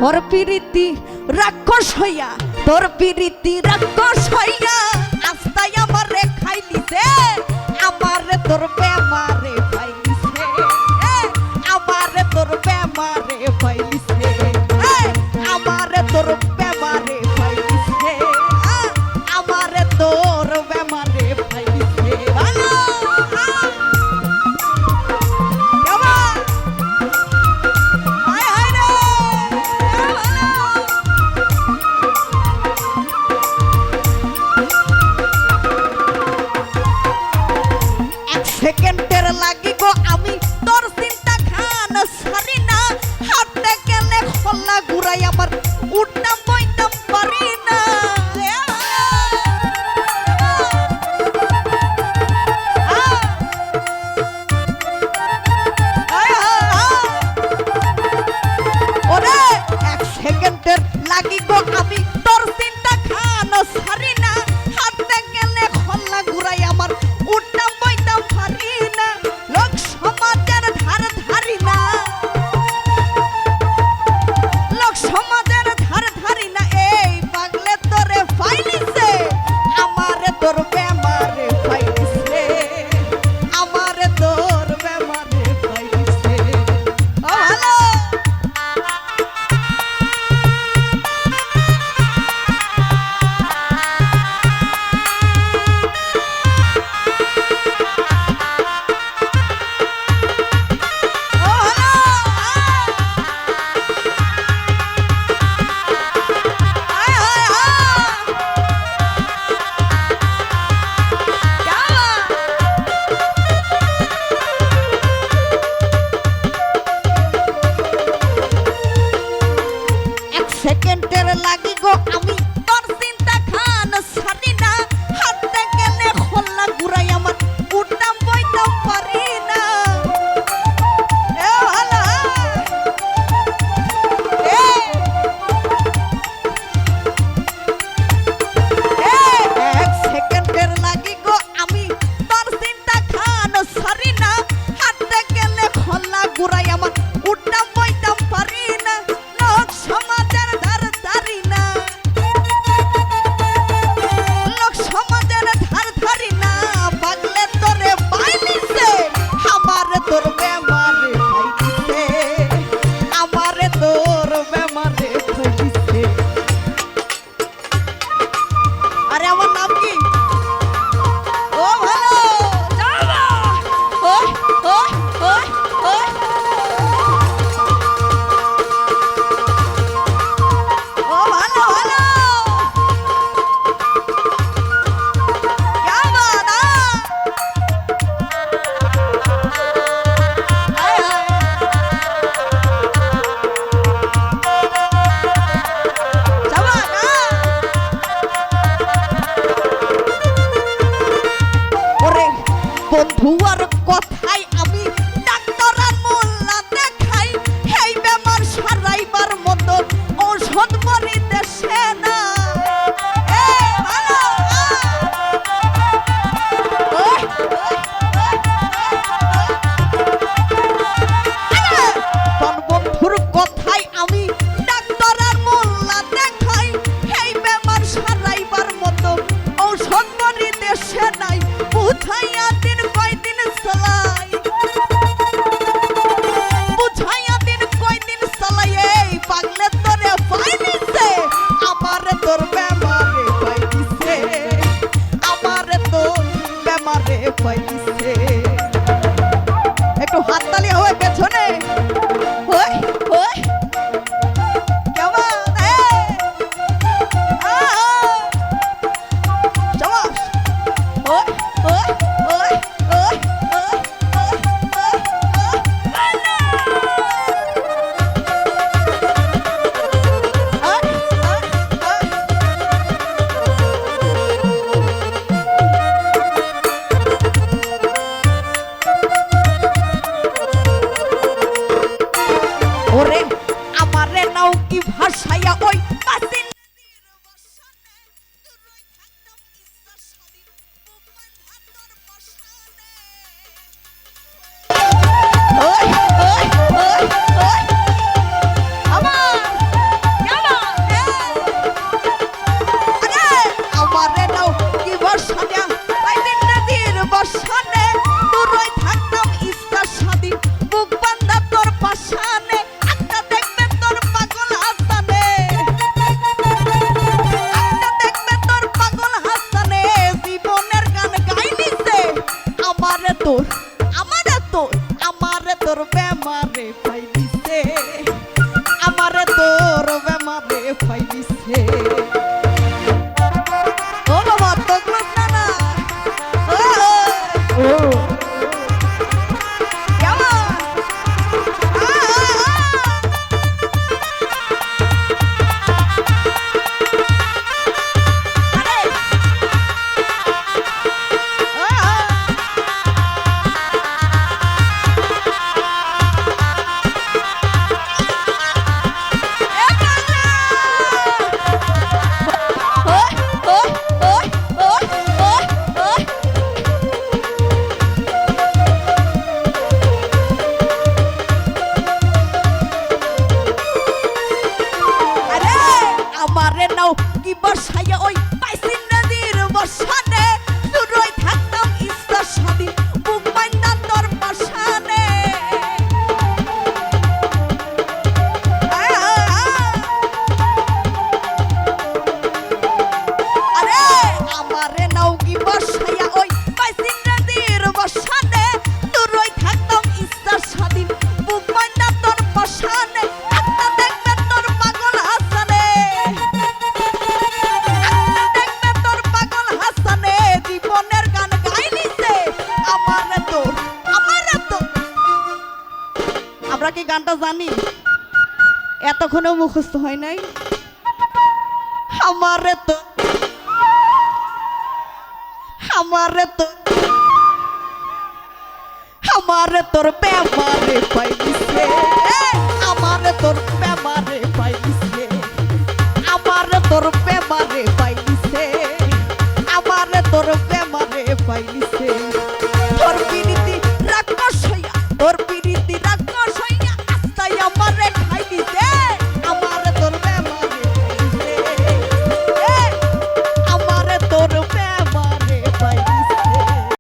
তোর প্রীতি রাক্ষস হইয়া, তোর প্রীতি রাক্ষস হইয়া আস্তাই আমারে খাইলিছে, আমারে তোর বেমারে পাইলিছে, আমারে তোর বেমারে পাইলিছে, আমারে তোর বেমারে পাইলিছে, আমারে তোর বেমারে পাইলিছে। ভালো সেকেন্ডের লাগি গো আমি তোর চিন্তা খান সারি না, হাঁটতে গেলে খোলা ঘুরাই আমার উঠতাম বইতাম পারি না। ওরে এক সেকেন্ডের লাগি গো আমি তোর চিন্তা খান সারি না, হাঁটতে গেলে খোলা ঘুরাই আমার উঠতাম বইতাম পারি না। লোক সমাজের ধার ধারি না, লোক সমাজের ধার ধারি না, এই পাগলে তোরে ফাইলিছে, আমারে তোর বেমারে ফাইলিছে, আমারে তোর বেমারে ফাইলিছে। ও ভালো সেকেন্ডের লাগি গো আমি তোর চিন্তা খান সারি না, হাঁটতে গেলে খোলা ঘুরাই আমার উঠতাম বইতাম পারি না। এক সেকেন্ডের লাগি গো আমি তোর চিন্তা খান সারি না, হাঁটতে গেলে খোলা ঘুরাই আমার উঠতাম বইতাম পারি না। লোক সমাজের ধার ধারি না, লোক সমাজের ধার ধারি না, পাগলে তোরে পাইলিছে, আমারে তোর বেমারে পাইলিছে, আমারে তোর বেমারে পাইলিছে। আরে আমার নাম কি? ও ভালো যাবা ওই ওই ওই ওই ও ভালো ভালো क्या बात है। हाय हाय যাবা না ওরে বন্ধু আর কথাই আমি ডাক্তার আর মোল্লা দেখাই, এই বেমার সারাইবার মতো ঔষধ মরি দেশে না। ভালো তোর বন্ধুর কথাই আমি ডাক্তার আর মোল্লা দেখাই, এই বেমার সারাইবার মতো ঔষধ মরি দেশে নাই, বুঝাইয়া দিন কয়দিন চালাই, বুঝাইয়া দিন কয়দিন চালাই, এই পাগলে তোরে পাইলিছে, আমারে তোর বেমারে পাইলিছে, আমারে তোর বেমারে পাইলিছে। একটু হাততালি হয় পেছনে, ওই ওই কেমন চাবাস ওই ওই ওই ওই ওই ওরে আমারে নাও কি ভাষাইয়া ওই পাশে ওই ওই ওই ওই আমার বসাইয়া ওই পাইছি নদীর বসানে দূরই থাকতাম ইচ্ছা স্বাধীন বুক বাইন্দা তোর পাশানে আরে আমারে নাওগি বসাইয়া ওই পাইছি নদীর বসানে দূরই থাকতাম ইচ্ছা স্বাধীন বুক বাইন্দা তোর পাশানে একটা দেখবে তোর পাগল হাসানে জীবনের গান গাইলিছে আমারে তোর আমরা কি গানটা জানি এতক্ষণও মুখস্থ হয় নাই আমারে তো আমারে তোর বেমারে পাইছে আমারে তোর বেমারে